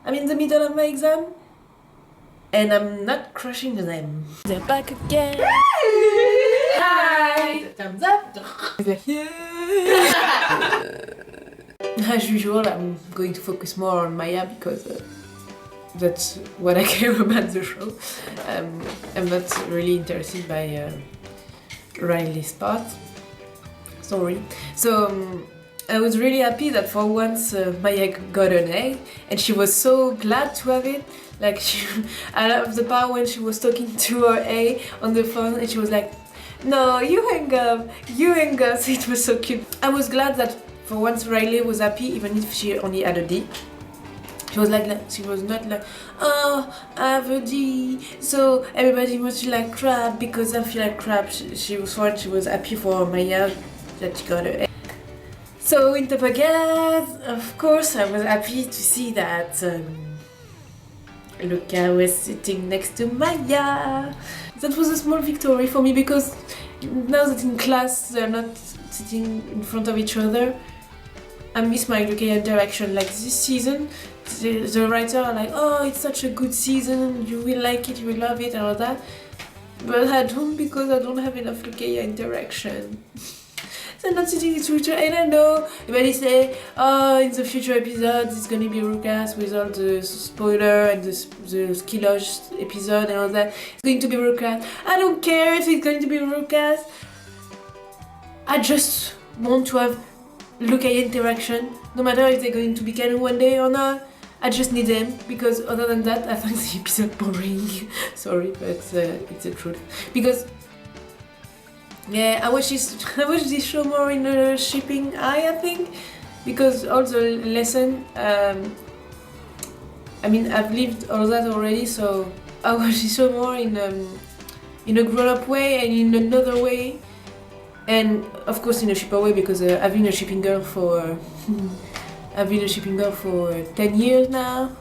I'm in the middle of my exam and I'm not crushing them. They're back again. Hi! Thumbs up. As usual, I'm going to focus more on Maya because that's what I care about the show. I'm not really interested by Riley's part. Sorry. So I was really happy that for once Maya got an A, and she was so glad to have it. Like I love the part when she was talking to her A on the phone, and she was like, "No, you hang up, you hang up." So it was so cute. I was glad that for once Riley was happy, even if she only had a D. She was like, she was not like, "Oh, I have a D, so everybody must feel like crap because I feel like crap." She was happy for Maya that she got a A. So in the podcast, of course, I was happy to see that Luca was sitting next to Maya. That was a small victory for me because now that in class they're not sitting in front of each other, I miss my Luca interaction. Like this season, the writer are like, "Oh, it's such a good season, you will like it, you will love it," and all that. But I don't, because I don't have enough Luca interaction. So I'm not sitting in future, and I know everybody say, "Oh, in the future episodes it's gonna be Rukas with all the spoiler and the Skilosh episode and all that. It's going to be Rukas. I don't care if it's going to be Rukas. I just want to have Luca interaction, no matter if they're going to be canon one day or not. I just need them, because other than that, I find the episode boring." Sorry, but it's the truth. Because yeah, I watch this show more in a shipping eye, I think, because all the lesson. I mean, I've lived all that already, so I watch this show more in a grown-up way and in another way, and of course in a shipper way, because I've been a shipping girl for 10 years now,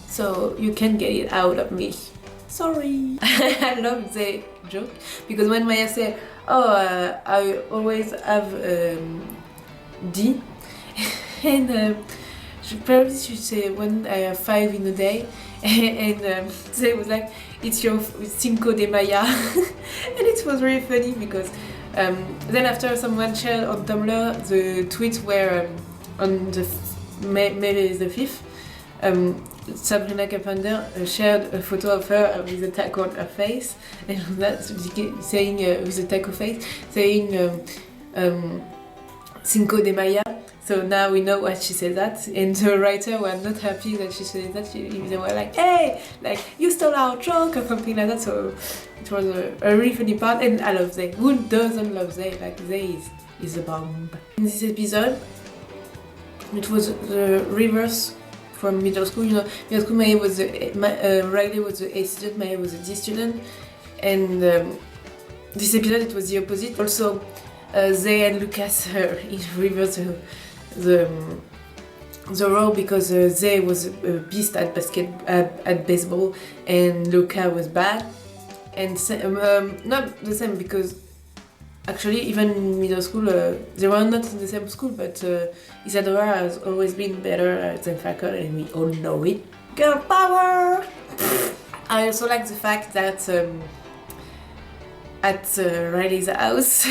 so you can't get it out of me. Sorry. I love the joke, because when Maya said, "Oh, I always have D," and she probably should say when I have 5 in a day, and they was like, "It's your Cinco de Maya," and it was really funny because then after someone shared on Tumblr the tweets where on the May the 5th. Sabrina Carpenter shared a photo of her with a taco on her face, and that's saying with a taco face, saying Cinco de Maya. So now we know why she said that, and the writer were not happy that she said that. They were like, "Hey, like you stole our joke," or something like that. So it was a really funny part, and I love Zay. Who doesn't love Zay? Like Zay is a bomb. In this episode, it was the reverse from middle school. You know, middle school Maya was Riley was the A student, Maya was a D student, and this episode it was the opposite. Also, Zay and Lucas in reverse the role, because Zay was a beast at baseball, and Luca was bad, and not the same, because actually, even in middle school, they were not in the same school, but Isadora has always been better than Falcon, and we all know it. Girl power! I also like the fact that at Riley's house,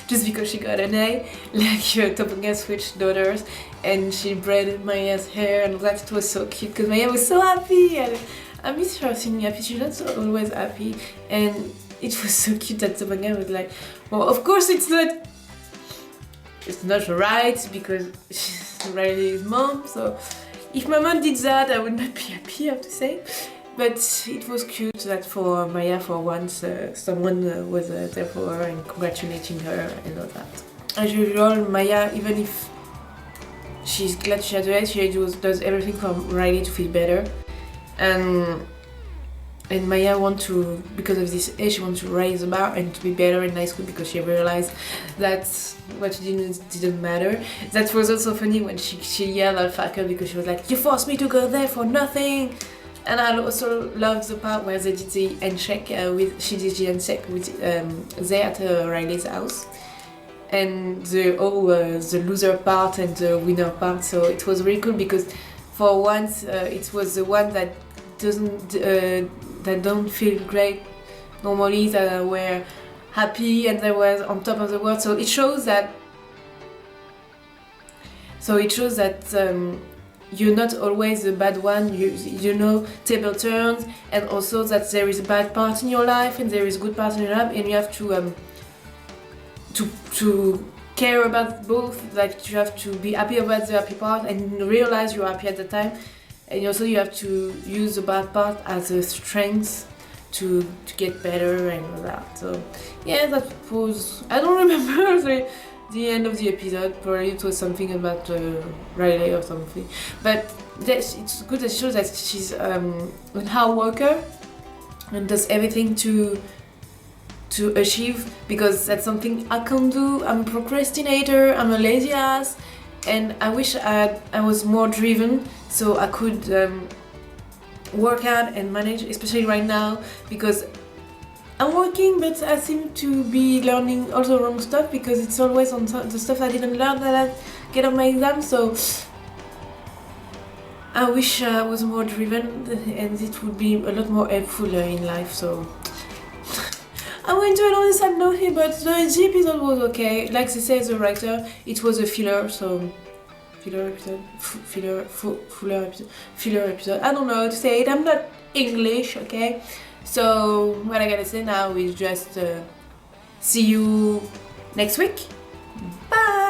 just because she got an A, like Topanga switched daughters, and she braided Maya's hair, and that. It was so cute, because Maya was so happy, and I miss her seeing happy. She's not always happy, and it was so cute that Topanga was like, "Well, of course it's not right, because she's Riley's mom, so if my mom did that, I would not be happy, I have to say." But it was cute that for Maya, for once, someone was there for her and congratulating her and all that. As usual, Maya, even if she's glad she had the A, she does everything for Riley to feel better. And Maya wants to, because of this A, she wants to raise the bar and to be better in high school, because she realized that what she didn't matter. That was also funny when she yelled at Falcon, because she was like, "You forced me to go there for nothing." And I also loved the part where they did the handshake with Zay at Riley's house, and the loser part and the winner part. So it was really cool, because for once it was the one that don't feel great normally, that were happy and that was on top of the world. So it shows that you're not always the bad one. You know, table turns, and also that there is a bad part in your life and there is good part in your life, and you have to care about both. Like you have to be happy about the happy part and realize you're happy at the time, and also you have to use the bad part as a strength to get better and all that. So yeah, that was, I don't remember the end of the episode. Probably it was something about Riley or something, but it's good to show that she's a hard worker and does everything to achieve, because that's something I can't do. I'm a procrastinator, I'm a lazy ass, and I wish I was more driven so I could work out and manage, especially right now, because I'm working, but I seem to be learning all the wrong stuff, because it's always on the stuff I didn't learn that I get on my exam. So I wish I was more driven, and it would be a lot more helpful in life. So I'm going to end on a sad note here, but the episode was okay. Like they say, the writer, it was a filler, so filler episode. I don't know how to say it. I'm not English, okay? So what I gotta say now is just see you next week. Bye!